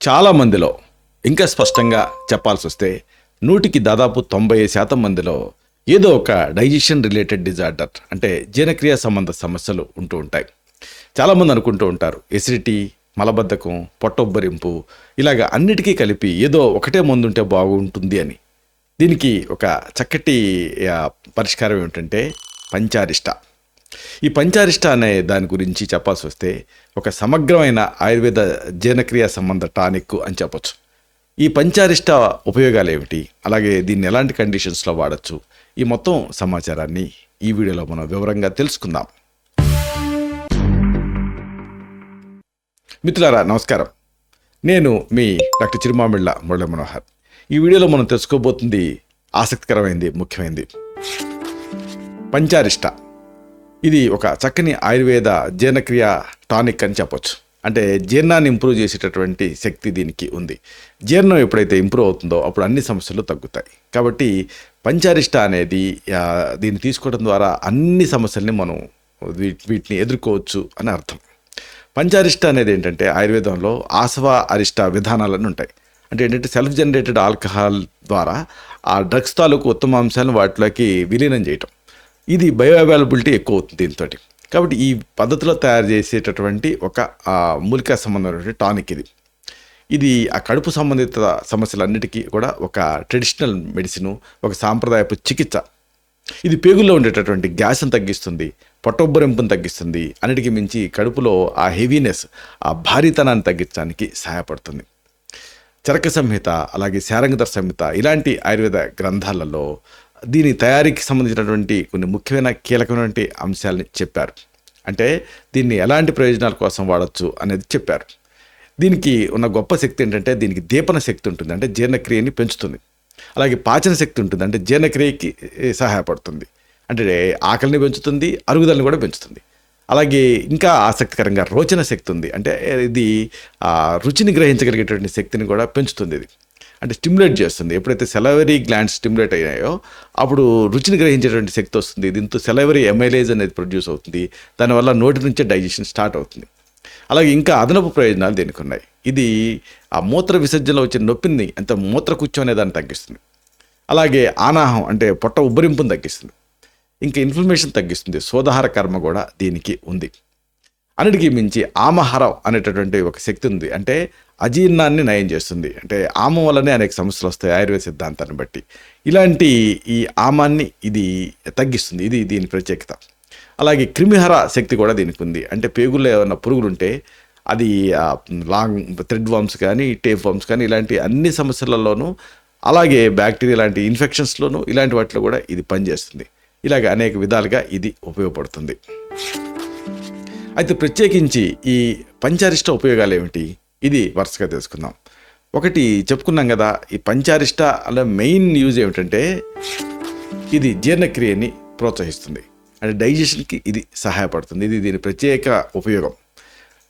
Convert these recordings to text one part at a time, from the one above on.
చాలా మందిలో ఇంకా స్పష్టంగా చెప్పాల్సి వస్తే 100కి దాదాపు 90% మందిలో ఏదో ఒక డైజెషన్ రిలేటెడ్ డిజార్డర్ అంటే జీర్ణక్రియ సంబంధ సమస్యలు ఉంటూ ఉంటాయి. చాలామంది అనుకుంటూ ఉంటారు ఎసిడిటీ, మలబద్ధకం, పొట్టొబ్బరింపు ఇలాగ అన్నిటికీ కలిపి ఏదో ఒకటే మందు ఉంటే బాగుంటుంది అని. దీనికి ఒక చక్కటి పరిష్కారం ఏమిటంటే పంచారిష్ట. ఈ పంచారిష్ట అనే దాని గురించి చెప్పాల్సి వస్తే ఒక సమగ్రమైన ఆయుర్వేద జీర్ణక్రియ సంబంధ టానిక్ అని చెప్పొచ్చు. ఈ పంచారిష్ట ఉపయోగాలు ఏమిటి, అలాగే దీన్ని ఎలాంటి కండిషన్స్లో వాడచ్చు, ఈ మొత్తం సమాచారాన్ని ఈ వీడియోలో మనం వివరంగా తెలుసుకుందాం. మిత్రులారా నమస్కారం, నేను మీ డాక్టర్ చిరుమామిళ్ళ మురళీ మనోహర్. ఈ వీడియోలో మనం తెలుసుకోబోతుంది ఆసక్తికరమైంది, ముఖ్యమైనది. పంచారిష్ట ఇది ఒక చక్కని ఆయుర్వేద జీర్ణక్రియ టానిక్ అని చెప్పొచ్చు. అంటే జీర్ణాన్ని ఇంప్రూవ్ చేసేటటువంటి శక్తి దీనికి ఉంది. జీర్ణం ఎప్పుడైతే ఇంప్రూవ్ అవుతుందో అప్పుడు అన్ని సమస్యలు తగ్గుతాయి. కాబట్టి పంచారిష్ట అనేది దీన్ని తీసుకోవడం ద్వారా అన్ని సమస్యల్ని మనం వీటిని ఎదుర్కోవచ్చు అని అర్థం. పంచారిష్ట అనేది ఏంటంటే ఆయుర్వేదంలో ఆసవ అరిష్ట విధానాలన్నీ ఉంటాయి. అంటే ఏంటంటే సెల్ఫ్ జనరేటెడ్ ఆల్కహాల్ ద్వారా ఆ డ్రగ్స్ తాలూకు ఉత్తమ అంశాలను వాటిలోకి విలీనం చేయటం. ఇది బయో అవైలబిలిటీ ఎక్కువ అవుతుంది దీంతో. కాబట్టి ఈ పద్ధతిలో తయారు చేసేటటువంటి ఒక మూలికా సంబంధమైనటువంటి టానిక్ ఇది ఆ కడుపు సంబంధిత సమస్యలన్నిటికీ కూడా ఒక ట్రెడిషనల్ మెడిసిన్, ఒక సాంప్రదాయపు చికిత్స. ఇది పేగుల్లో ఉండేటటువంటి గ్యాస్ని తగ్గిస్తుంది, పొట్టొబ్బరింపును తగ్గిస్తుంది, అన్నిటికీ మించి కడుపులో ఆ హెవీనెస్, ఆ భారీతనాన్ని తగ్గించడానికి సహాయపడుతుంది. చరక సంహిత, అలాగే శారంగధర సంహిత ఇలాంటి ఆయుర్వేద గ్రంథాలలో దీని తయారీకి సంబంధించినటువంటి కొన్ని ముఖ్యమైన కీలకమైనటువంటి అంశాలని చెప్పారు. అంటే దీన్ని ఎలాంటి ప్రయోజనాల కోసం వాడచ్చు అనేది చెప్పారు. దీనికి ఉన్న గొప్ప శక్తి ఏంటంటే దీనికి దీపన శక్తి ఉంటుంది, అంటే జీర్ణక్రియని పెంచుతుంది. అలాగే పాచన శక్తి ఉంటుంది, అంటే జీర్ణక్రియకి సహాయపడుతుంది, అంటే ఆకలిని పెంచుతుంది, అరుగుదలని కూడా పెంచుతుంది. అలాగే ఇంకా ఆసక్తికరంగా రోచన శక్తి ఉంది, అంటే ఇది రుచిని గ్రహించగలిగేటువంటి శక్తిని కూడా పెంచుతుంది. ఇది అంటే స్టిమ్యులేట్ చేస్తుంది. ఎప్పుడైతే సెలవరీ గ్లాండ్స్ స్టిమ్యులేట్ అయ్యాయో అప్పుడు రుచిని గ్రహించేటువంటి శక్తి వస్తుంది. దీంతో సెలవరీ ఎమైలేజ్ అనేది ప్రొడ్యూస్ అవుతుంది. దానివల్ల నోటి నుంచే డైజెషన్ స్టార్ట్ అవుతుంది. అలాగే ఇంకా అదనపు ప్రయోజనాలు దీనికి ఉన్నాయి. ఇది ఆ మూత్ర విసర్జనలో వచ్చే నొప్పిని, అంత మూత్రకుచ్చం అనే దాన్ని తగ్గిస్తుంది. అలాగే ఆనాహం అంటే పొట్ట ఉబ్బరింపును తగ్గిస్తుంది. ఇంకా ఇన్ఫ్లమేషన్ తగ్గిస్తుంది. శోధహార కర్మ కూడా దీనికి ఉంది. అన్నిటికీ మించి ఆమహారం అనేటటువంటి ఒక శక్తి ఉంది, అంటే అజీర్ణాన్ని నయం చేస్తుంది. అంటే ఆమం వల్లనే అనేక సమస్యలు వస్తాయి ఆయుర్వేద సిద్ధాంతాన్ని బట్టి. ఇలాంటి ఈ ఆమాన్ని ఇది తగ్గిస్తుంది, ఇది దీని ప్రత్యేకత. అలాగే క్రిమిహర శక్తి కూడా దీనికి ఉంది. అంటే పేగుల్లో ఏమైనా పురుగులు ఉంటే అది లాంగ్ థ్రెడ్ వామ్స్ కానీ, టేప్ వామ్స్ కానీ ఇలాంటి అన్ని సమస్యలలోనూ, అలాగే బ్యాక్టీరియా లాంటి ఇన్ఫెక్షన్స్లోనూ ఇలాంటి వాటిలో కూడా ఇది పనిచేస్తుంది. ఇలాగ అనేక విధాలుగా ఇది ఉపయోగపడుతుంది. అయితే ప్రత్యేకించి ఈ పంచారిష్ట ఉపయోగాలు ఏమిటి, ఇది వరుసగా తెలుసుకుందాం. ఒకటి చెప్పుకున్నాం కదా, ఈ పంచారిష్ట అలా మెయిన్ యూజ్ ఏమిటంటే ఇది జీర్ణక్రియని ప్రోత్సహిస్తుంది, అంటే డైజెషన్కి ఇది సహాయపడుతుంది. ఇది దీని ప్రత్యేక ఉపయోగం.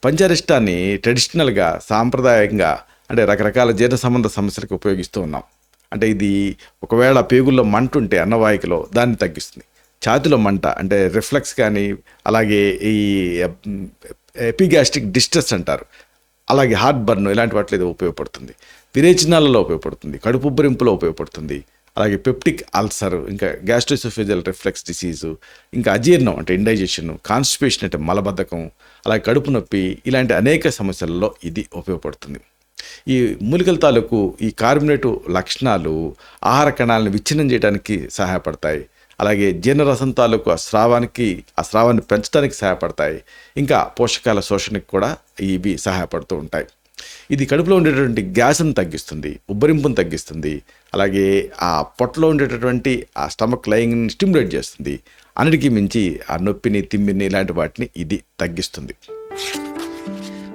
పంచారిష్టాన్ని ట్రెడిషనల్గా, సాంప్రదాయంగా అంటే రకరకాల జీర్ణ సంబంధ సమస్యలకు ఉపయోగిస్తూ ఉన్నాం. అంటే ఇది ఒకవేళ పేగుల్లో మంట ఉంటే అన్నవాహికలో దాన్ని తగ్గిస్తుంది. ఛాతిలో మంట అంటే రిఫ్లెక్స్ కానీ, అలాగే ఈ ఎపిగాస్ట్రిక్ డిస్ట్రెస్ అంటారు, అలాగే హార్ట్ బర్న్ ఇలాంటి వాటిలో ఇది ఉపయోగపడుతుంది. విరేచనాలలో ఉపయోగపడుతుంది, కడుపు ఉబ్బరింపులో ఉపయోగపడుతుంది. అలాగే పెప్టిక్ అల్సర్, ఇంకా గ్యాస్ట్రోఎసోఫేజియల్ రిఫ్లెక్స్ డిసీజు, ఇంకా అజీర్ణం అంటే ఇండైజెషన్, కాన్స్టిపేషన్ అంటే మలబద్ధకం, అలాగే కడుపు నొప్పి ఇలాంటి అనేక సమస్యలలో ఇది ఉపయోగపడుతుంది. ఈ మూలికల తాలూకు ఈ కార్బోనేటు లక్షణాలు ఆహార కణాలను విచ్ఛిన్నం చేయడానికి సహాయపడతాయి. అలాగే జీర్ణరసం తాలూకు ఆ స్రావాన్ని పెంచడానికి సహాయపడతాయి. ఇంకా పోషకాల శోషణకు కూడా ఇవి సహాయపడుతూ ఉంటాయి. ఇది కడుపులో ఉండేటటువంటి గ్యాస్ను తగ్గిస్తుంది, ఉబ్బరింపును తగ్గిస్తుంది. అలాగే ఆ పొట్టలో ఉండేటటువంటి ఆ స్టమక్ లయింగ్ని స్టిమ్యులేట్ చేస్తుంది. అన్నిటికీ మించి ఆ నొప్పిని, తిమ్మిని ఇలాంటి వాటిని ఇది తగ్గిస్తుంది.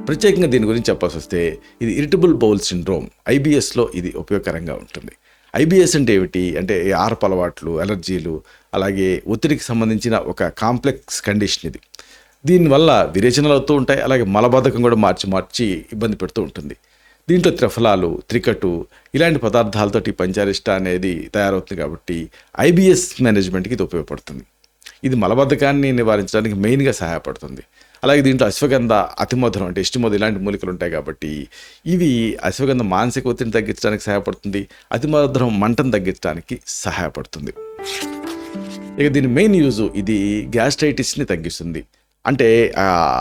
ప్రత్యేకంగా దీని గురించి చెప్పాల్సి వస్తే ఇది ఇరిటబుల్ బౌల్ సిండ్రోమ్, ఐబిఎస్లో ఇది ఉపయోగకరంగా ఉంటుంది. ఐబిఎస్ అంటే ఏమిటి అంటే ఆహారపు అలవాట్లు, అలర్జీలు, అలాగే ఒత్తిడికి సంబంధించిన ఒక కాంప్లెక్స్ కండిషన్ ఇది. దీనివల్ల విరేచనలు అవుతూ ఉంటాయి, అలాగే మలబద్ధకం కూడా మార్చి ఇబ్బంది పెడుతూ ఉంటుంది. దీంట్లో త్రిఫలాలు, త్రికటు ఇలాంటి పదార్థాలతోటి పంచారిష్ట అనేది తయారవుతుంది. కాబట్టి ఐబిఎస్ మేనేజ్మెంట్కి ఇది ఉపయోగపడుతుంది. ఇది మలబద్ధకాన్ని నివారించడానికి మెయిన్గా సహాయపడుతుంది. అలాగే దీంట్లో అశ్వగంధ, అతిమధురం అంటే ఇష్టమధు ఇలాంటి మూలికలు ఉంటాయి కాబట్టి ఇవి అశ్వగంధ మానసిక ఒత్తిడిని తగ్గించడానికి సహాయపడుతుంది, అతిమధురం మంటను తగ్గించడానికి సహాయపడుతుంది. ఇక దీని మెయిన్ యూజు ఇది గ్యాస్ట్రైటిస్ని తగ్గిస్తుంది. అంటే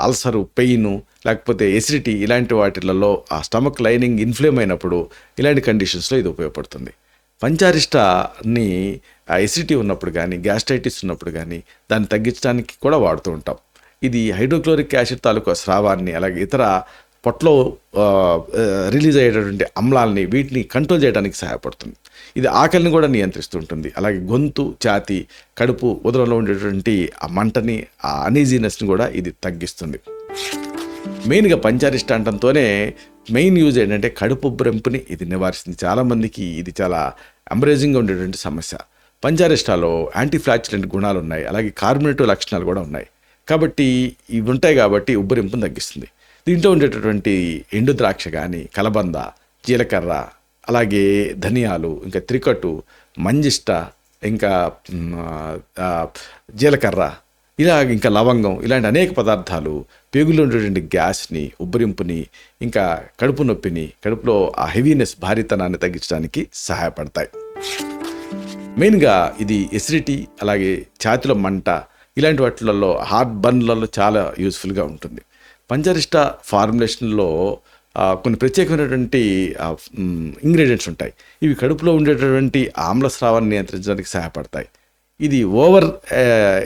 అల్సరు, పెయిన్ లేకపోతే ఎసిడిటీ ఇలాంటి వాటిలలో ఆ స్టమక్ లైనింగ్ ఇన్ఫ్లేమ్ అయినప్పుడు ఇలాంటి కండిషన్స్లో ఇది ఉపయోగపడుతుంది. పంచారిష్టాని ఎసిడిటీ ఉన్నప్పుడు కానీ గ్యాస్ట్రైటిస్ ఉన్నప్పుడు కానీ దాన్ని తగ్గించడానికి కూడా వాడుతూ ఉంటాం. ఇది హైడ్రోక్లోరిక్ యాసిడ్ తాలూకా స్రావాన్ని అలాగే ఇతర పొట్టలో రిలీజ్ అయ్యేటటువంటి అమ్లాలని వీటిని కంట్రోల్ చేయడానికి సహాయపడుతుంది. ఇది ఆకలిని కూడా నియంత్రిస్తుంటుంది. అలాగే గొంతు, ఛాతీ, కడుపు, ఉదరంలో ఉండేటువంటి ఆ మంటని, ఆ అనీజీనెస్ని కూడా ఇది తగ్గిస్తుంది. మెయిన్గా పంచారిష్ట అంటంతోనే మెయిన్ యూజ్ ఏంటంటే కడుపు ఉబ్బరింపుని ఇది నివారిస్తుంది. చాలామందికి ఇది చాలా ఎంబరేజింగ్గా ఉండేటువంటి సమస్య. పంచారిష్టాలో యాంటీఫ్లాచులెంట్ గుణాలు ఉన్నాయి, అలాగే కార్బోనేటివ్ లక్షణాలు కూడా ఉన్నాయి. కాబట్టి ఇవి ఉంటాయి కాబట్టి ఉబ్బరింపును తగ్గిస్తుంది. దీంట్లో ఉండేటటువంటి ఎండు ద్రాక్ష కానీ, కలబంద, జీలకర్ర, అలాగే ధనియాలు, ఇంకా త్రికట్టు, మంజిష్ట, ఇంకా జీలకర్ర, ఇంకా లవంగం ఇలాంటి అనేక పదార్థాలు పేగుల్లో ఉండేటువంటి గ్యాస్ని, ఉబ్బరింపుని, ఇంకా కడుపు నొప్పిని, కడుపులో ఆ హెవీనెస్, భారీతనాన్ని తగ్గించడానికి సహాయపడతాయి. మెయిన్గా ఇది ఎసిడిటీ, అలాగే ఛాతీలో మంట ఇలాంటి వాటిలలో, హార్ట్ బర్న్లలో చాలా యూస్ఫుల్గా ఉంటుంది. పంచరిష్ట ఫార్ములేషన్లో కొన్ని ప్రత్యేకమైనటువంటి ఇంగ్రీడియంట్స్ ఉంటాయి. ఇవి కడుపులో ఉండేటటువంటి ఆమ్లస్రావాన్ని నియంత్రించడానికి సహాయపడతాయి. ఇది ఓవర్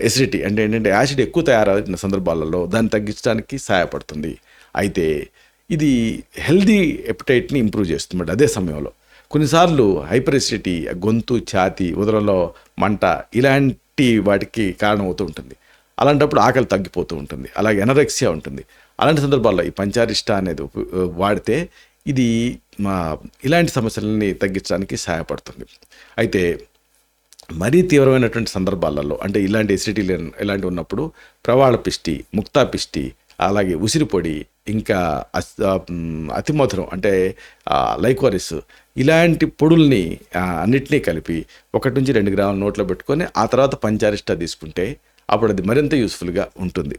ఎసిడిటీ అంటే ఏంటంటే యాసిడ్ ఎక్కువ తయారైన సందర్భాలలో దాన్ని తగ్గించడానికి సహాయపడుతుంది. అయితే ఇది హెల్దీ ఎపిటైట్ని ఇంప్రూవ్ చేస్తుంది. అదే సమయంలో కొన్నిసార్లు హైపర్ ఎసిడిటీ, గొంతు, ఛాతీ, ఉదరంలో మంట ఇలాంటి వాటికి కారణమవుతూ ఉంటుంది. అలాంటప్పుడు ఆకలి తగ్గిపోతూ ఉంటుంది, అలాగే ఎనరెక్సియా ఉంటుంది. అలాంటి సందర్భాల్లో ఈ పంచారిష్ట అనేది వాడితే ఇది ఇలాంటి సమస్యలని తగ్గించడానికి సహాయపడుతుంది. అయితే మరీ తీవ్రమైనటువంటి సందర్భాలలో అంటే ఇలాంటి ఎసిడిటీ ఇలాంటివి ఉన్నప్పుడు ప్రవాళ పిష్టి, ముక్తా పిష్టి, అలాగే ఉసిరిపొడి, ఇంకా అతిమధురం అంటే లైకోరిస్ ఇలాంటి పొడుల్ని అన్నిటినీ కలిపి 1 నుంచి 2 గ్రాముల నోట్లో పెట్టుకొని ఆ తర్వాత పంచారిష్ట తీసుకుంటే అప్పుడు అది మరింత యూస్ఫుల్గా ఉంటుంది.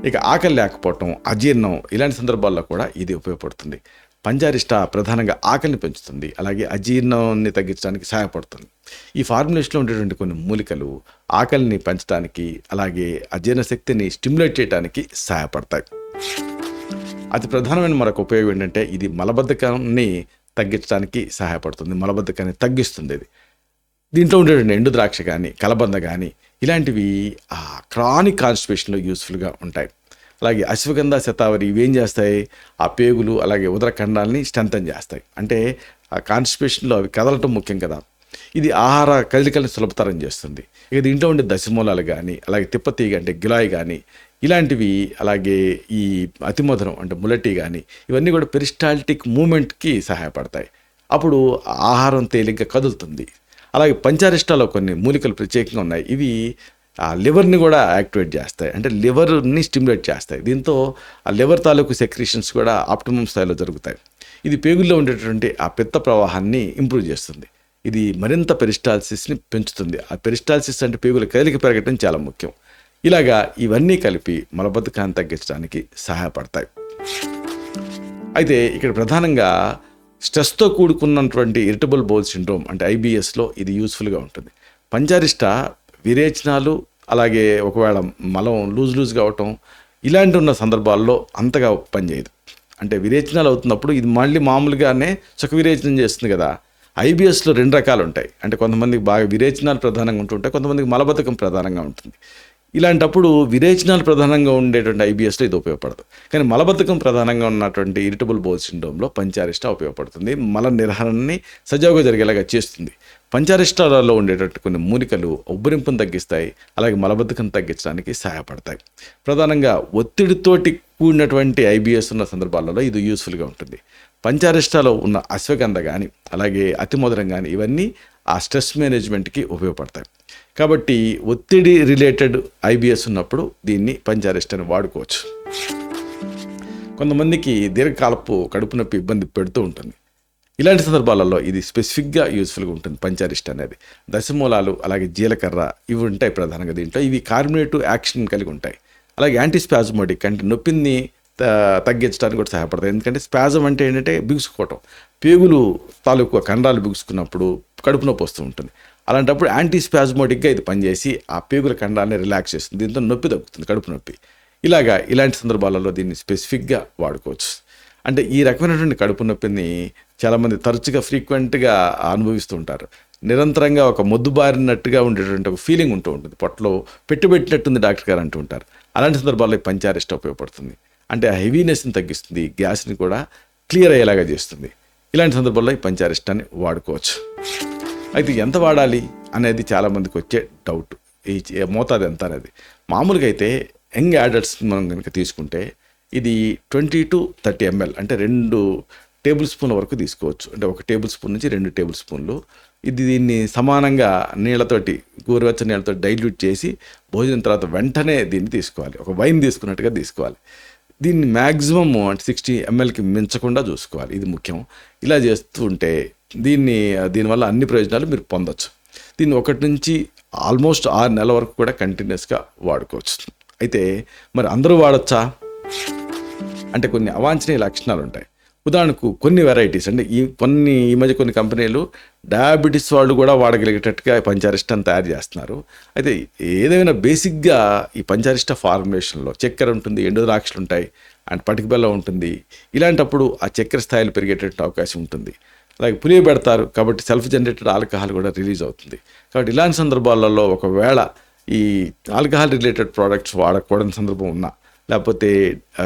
ఇక ఆకలి లేకపోవటం, అజీర్ణం ఇలాంటి సందర్భాల్లో కూడా ఇది ఉపయోగపడుతుంది. పంచారిష్ట ప్రధానంగా ఆకలిని పెంచుతుంది, అలాగే అజీర్ణాన్ని తగ్గించడానికి సహాయపడుతుంది. ఈ ఫార్ములేషన్లో ఉండేటువంటి కొన్ని మూలికలు ఆకలిని పెంచడానికి, అలాగే అజీర్ణ శక్తిని స్టిమ్యులేట్ చేయడానికి సహాయపడతాయి. అతి ప్రధానమైన మరొక ఉపయోగం ఏంటంటే ఇది మలబద్ధకాన్ని తగ్గించడానికి సహాయపడుతుంది, మలబద్ధకాన్ని తగ్గిస్తుంది. ఇది దీంట్లో ఉండేటువంటి ఎండు ద్రాక్ష కానీ, కలబంద కానీ ఇలాంటివి క్రానిక్ కాన్స్టిపేషన్లో యూస్ఫుల్గా ఉంటాయి. అలాగే అశ్వగంధ, శతావరి ఇవేం చేస్తాయి, ఆ పేగులు అలాగే ఉదరఖండాలని స్ట్రెంథన్ చేస్తాయి. అంటే ఆ కాన్స్టిపేషన్లో అవి కదలటం ముఖ్యం కదా, ఇది ఆహార కదలికలను సులభతరం చేస్తుంది. ఇక దీంట్లో ఉండే దశమూలాలు కానీ, అలాగే తిప్పతీగ అంటే గిలాయి కానీ ఇలాంటివి, అలాగే ఈ అతిమధురం అంటే ములటి కానీ ఇవన్నీ కూడా పెరిస్టాల్టిక్ మూమెంట్కి సహాయపడతాయి. అప్పుడు ఆహారం తేలిగ్గా కదులుతుంది. అలాగే పంచారిష్టాలో కొన్ని మూలికలు ప్రత్యేకంగా ఉన్నాయి. ఇవి లివర్ని కూడా యాక్టివేట్ చేస్తాయి, అంటే లివర్ని స్టిమ్యులేట్ చేస్తాయి. దీంతో ఆ లివర్ తాలూకు సెక్రీషన్స్ కూడా ఆప్టిమమ్ స్థాయిలో జరుగుతాయి. ఇది పేగుల్లో ఉండేటువంటి ఆ పిత్త ప్రవాహాన్ని ఇంప్రూవ్ చేస్తుంది. ఇది మరింత పెరిస్టాల్సిస్ని పెంచుతుంది. ఆ పెరిస్టాల్సిస్ అంటే పేగుల కదలిక పెరగటం చాలా ముఖ్యం. ఇలాగా ఇవన్నీ కలిపి మలబద్ధకాన్ని తగ్గించడానికి సహాయపడతాయి. అయితే ఇక్కడ ప్రధానంగా స్ట్రెస్తో కూడుకున్నటువంటి ఇరిటబుల్ బౌల్ సిండ్రోమ్ అంటే ఐబిఎస్లో ఇది యూస్ఫుల్గా ఉంటుంది. పంచారిష్ట విరేచనాలు, అలాగే ఒకవేళ మలం లూజ్ కావటం ఇలాంటి ఉన్న సందర్భాల్లో అంతగా పనిచేయదు. అంటే విరేచనాలు అవుతున్నప్పుడు ఇది మళ్ళీ మామూలుగానే సుఖ విరేచనం చేస్తుంది కదా. ఐబిఎస్లో 2 రకాలు ఉంటాయి. అంటే కొంతమందికి బాగా విరేచనాలు ప్రధానంగా ఉంటుంటాయి, కొంతమందికి మలబద్ధకం ప్రధానంగా ఉంటుంది. ఇలాంటప్పుడు విరేచనాలు ప్రధానంగా ఉండేటువంటి ఐబిఎస్లో ఇది ఉపయోగపడదు. కానీ మలబద్ధకం ప్రధానంగా ఉన్నటువంటి ఇరిటబుల్ బౌల్ సిండ్రోమ్లో పంచారిష్ట ఉపయోగపడుతుంది. మల నిర్వహణని సజావుగా జరిగేలాగా చేస్తుంది. పంచారిష్టాలలో ఉండేటట్టు కొన్ని మూలికలు ఉబ్బరింపును తగ్గిస్తాయి, అలాగే మలబద్ధకం తగ్గించడానికి సహాయపడతాయి. ప్రధానంగా ఒత్తిడితోటి కూడినటువంటి ఐబిఎస్ ఉన్న సందర్భాలలో ఇది యూస్ఫుల్గా ఉంటుంది. పంచారిష్టాలో ఉన్న అశ్వగంధ కానీ, అలాగే అతిమధురం కానీ ఇవన్నీ ఆ స్ట్రెస్ మేనేజ్మెంట్కి ఉపయోగపడతాయి. కాబట్టి ఒత్తిడి రిలేటెడ్ ఐబిఎస్ ఉన్నప్పుడు దీన్ని పంచారిష్టాన్ని వాడుకోవచ్చు. కొంతమందికి దీర్ఘకాలపు కడుపు నొప్పి ఇబ్బంది పెడుతూ ఉంటుంది. ఇలాంటి సందర్భాలలో ఇది స్పెసిఫిక్గా యూస్ఫుల్గా ఉంటుంది. పంచారిష్ట అనేది దశమూలాలు, అలాగే జీలకర్ర ఇవి ఉంటాయి ప్రధానంగా దీంట్లో. ఇవి కార్బోనేటివ్ యాక్షన్ కలిగి ఉంటాయి. అలాగే యాంటీస్పాజమోటిక్ అంటే నొప్పిని తగ్గించడానికి కూడా సహాయపడతాయి. ఎందుకంటే స్పాజం అంటే ఏంటంటే బిగుసుకోవటం, పేగులు తాలూకు కండరాలు బిగుసుకున్నప్పుడు కడుపు నొప్పి వస్తూ ఉంటుంది. అలాంటప్పుడు యాంటీస్పాజమోటిక్గా ఇది పనిచేసి ఆ పేగుల కండరాన్ని రిలాక్స్ చేస్తుంది. దీంతో నొప్పి తగ్గుతుంది, కడుపు నొప్పి. ఇలాంటి సందర్భాలలో దీన్ని స్పెసిఫిక్గా వాడుకోవచ్చు. అంటే ఈ రకమైనటువంటి కడుపు నొప్పిని చాలామంది తరచుగా ఫ్రీక్వెంట్గా అనుభవిస్తూ ఉంటారు. నిరంతరంగా ఒక మొద్దుబారినట్టుగా ఉండేటువంటి ఒక ఫీలింగ్ ఉంటూ ఉంటుంది, పొట్టలో పెట్టినట్టుంది డాక్టర్ గారు అంటూ ఉంటారు. అలాంటి సందర్భాల్లో ఈ పంచారిష్ట ఉపయోగపడుతుంది. అంటే ఆ హెవీనెస్ని తగ్గిస్తుంది, గ్యాస్ని కూడా క్లియర్ అయ్యేలాగా చేస్తుంది. ఇలాంటి సందర్భాల్లో ఈ పంచారిష్టాన్ని వాడుకోవచ్చు. అయితే ఎంత వాడాలి అనేది చాలామందికి వచ్చే డౌట్, ఈ మోతాదు ఎంత అనేది. మామూలుగా అయితే యంగ్ అడల్ట్స్ మనం కనుక తీసుకుంటే ఇది 20 to 30 ml, అంటే 2 టేబుల్ స్పూన్ల వరకు తీసుకోవచ్చు. అంటే 1 టేబుల్ స్పూన్ నుంచి 2 టేబుల్ స్పూన్లు. దీన్ని సమానంగా నీళ్ళతోటి, గోరువెచ్చని నీళ్ళతో డైల్యూట్ చేసి భోజనం తర్వాత వెంటనే దీన్ని తీసుకోవాలి. ఒక వైన్ తీసుకున్నట్టుగా తీసుకోవాలి. దీన్ని మ్యాక్సిమమ్ 60 mlకి మించకుండా చూసుకోవాలి, ఇది ముఖ్యం. ఇలా చేస్తూ ఉంటే దీనివల్ల అన్ని ప్రయోజనాలు మీరు పొందొచ్చు. దీన్ని 1 నుంచి ఆల్మోస్ట్ 6 నెలల వరకు కూడా కంటిన్యూస్గా వాడుకోవచ్చు. అయితే మరి అందరూ వాడచ్చా అంటే కొన్ని అవాంఛనీయ లక్షణాలు ఉంటాయి. ఉదాహరణకు కొన్ని వెరైటీస్ అంటే ఈ మధ్య కొన్ని కంపెనీలు డయాబెటీస్ వాళ్ళు కూడా వాడగలిగేటట్టుగా పంచారిష్టాన్ని తయారు చేస్తున్నారు. అయితే ఏదైనా బేసిక్గా ఈ పంచారిష్ట ఫార్ములేషన్లో చక్కెర ఉంటుంది, ఎండు ద్రాక్షలు ఉంటాయి, అండ్ పటిక బెల్లం ఉంటుంది. ఇలాంటప్పుడు ఆ చక్కెర స్థాయిలు పెరిగేటట్టు అవకాశం ఉంటుంది. అలాగే పులియ పెడతారు కాబట్టి సెల్ఫ్ జనరేటెడ్ ఆల్కహాల్ కూడా రిలీజ్ అవుతుంది. కాబట్టి ఇలాంటి సందర్భాలలో ఒకవేళ ఈ ఆల్కహాల్ రిలేటెడ్ ప్రోడక్ట్స్ వాడకూడని సందర్భం ఉన్నా, లేకపోతే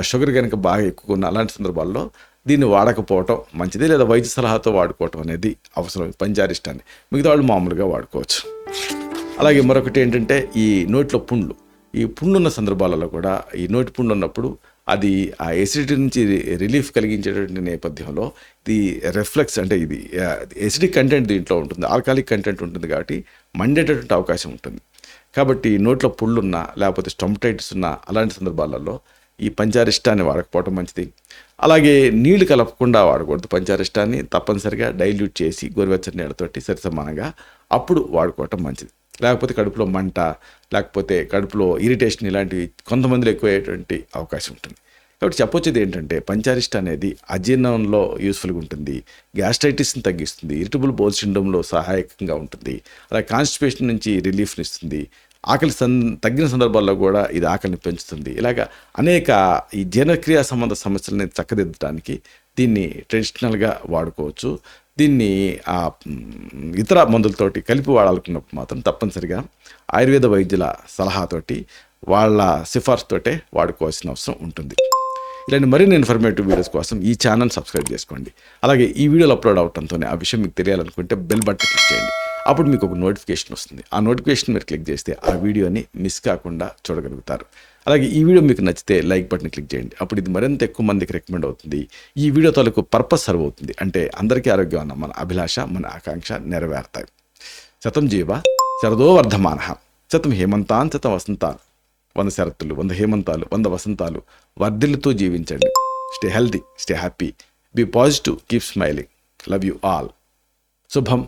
షుగర్ కనుక బాగా ఎక్కువ ఉన్న అలాంటి సందర్భాల్లో దీన్ని వాడకపోవటం మంచిది, లేదా వైద్య సలహాతో వాడుకోవటం అనేది అవసరం పంచారిష్టాన్ని. మిగతా వాళ్ళు మామూలుగా వాడుకోవచ్చు. అలాగే మరొకటి ఏంటంటే ఈ నోట్లో పుండ్లు. ఈ పుండ్లు ఉన్న సందర్భాలలో కూడా ఈ నోటి పుండ్లు ఉన్నప్పుడు అది ఆ ఎసిడిటీ నుంచి రిలీఫ్ కలిగించేటువంటి నేపథ్యంలో ఇది రిఫ్లెక్స్ అంటే ఇది ఎసిడిక్ కంటెంట్ దీంట్లో ఉంటుంది, ఆల్కహాలిక్ కంటెంట్ ఉంటుంది కాబట్టి మండేటటువంటి అవకాశం ఉంటుంది. కాబట్టి నోట్లో పుళ్ళున్నా లేకపోతే స్టొమటైటిస్ ఉన్నా అలాంటి సందర్భాలలో ఈ పంచారిష్టాన్ని వాడకపోవడం మంచిది. అలాగే నీళ్లు కలపకుండా వాడకూడదు. పంచారిష్టాన్ని తప్పనిసరిగా డైల్యూట్ చేసి గోరువెచ్చని నీళ్ళతోటి సరిసమానంగా అప్పుడు వాడుకోవటం మంచిది. లేకపోతే కడుపులో మంట, లేకపోతే కడుపులో ఇరిటేషన్ ఇలాంటివి కొంతమందిలో ఎక్కువయ్యేటువంటి అవకాశం ఉంటుంది. కాబట్టి చెప్పొచ్చేది ఏంటంటే పంచారిష్ట అనేది అజీర్ణంలో యూస్ఫుల్గా ఉంటుంది, గ్యాస్ట్రైటిస్ని తగ్గిస్తుంది, ఇరిటబుల్ బౌల్ సిండ్రోమ్లో సహాయకంగా ఉంటుంది, అలాగే కాన్స్టిపేషన్ నుంచి రిలీఫ్ని ఇస్తుంది, ఆకలి తగ్గిన సందర్భాల్లో కూడా ఇది ఆకలిని పెంచుతుంది. ఇలాగా అనేక ఈ జీర్ణక్రియ సంబంధ సమస్యలని చక్కదిద్దడానికి దీన్ని ట్రెడిషనల్గా వాడుకోవచ్చు. దీన్ని ఇతర మందులతోటి కలిపి వాడాలనుకున్నప్పుడు మాత్రం తప్పనిసరిగా ఆయుర్వేద వైద్యుల సలహాతోటి వాళ్ళ సిఫార్సుతోటే వాడుకోవాల్సిన అవసరం ఉంటుంది. ఇలాంటి మరిన్ని ఇన్ఫర్మేటివ్ వీడియోస్ కోసం ఈ ఛానల్ సబ్స్క్రైబ్ చేసుకోండి. అలాగే ఈ వీడియోలు అప్లోడ్ అవడంతోనే ఆ విషయం మీకు తెలియాలనుకుంటే బెల్ బటన్ క్లిక్ చేయండి. అప్పుడు మీకు ఒక నోటిఫికేషన్ వస్తుంది. ఆ నోటిఫికేషన్ మీరు క్లిక్ చేస్తే ఆ వీడియోని మిస్ కాకుండా చూడగలుగుతారు. అలాగే ఈ వీడియో మీకు నచ్చితే లైక్ బటన్ క్లిక్ చేయండి. అప్పుడు ఇది మరింత ఎక్కువ మందికి రికమెండ్ అవుతుంది. ఈ వీడియో తాలూకు పర్పస్ సర్వ్ అవుతుంది. అంటే అందరికీ ఆరోగ్యం అన్న మన అభిలాష, మన ఆకాంక్ష నెరవేరుతాయి. శతం జీవ శరదో వర్ధమానః, శతం హేమంతాన్ శతం వసంతాన్. 100 శరత్తులు, 100 హేమంతాలు, 100 వసంతాలు వర్ధిల్లుతూ జీవించండి. Stay healthy, stay happy, be positive, keep smiling. Love you all. శుభం.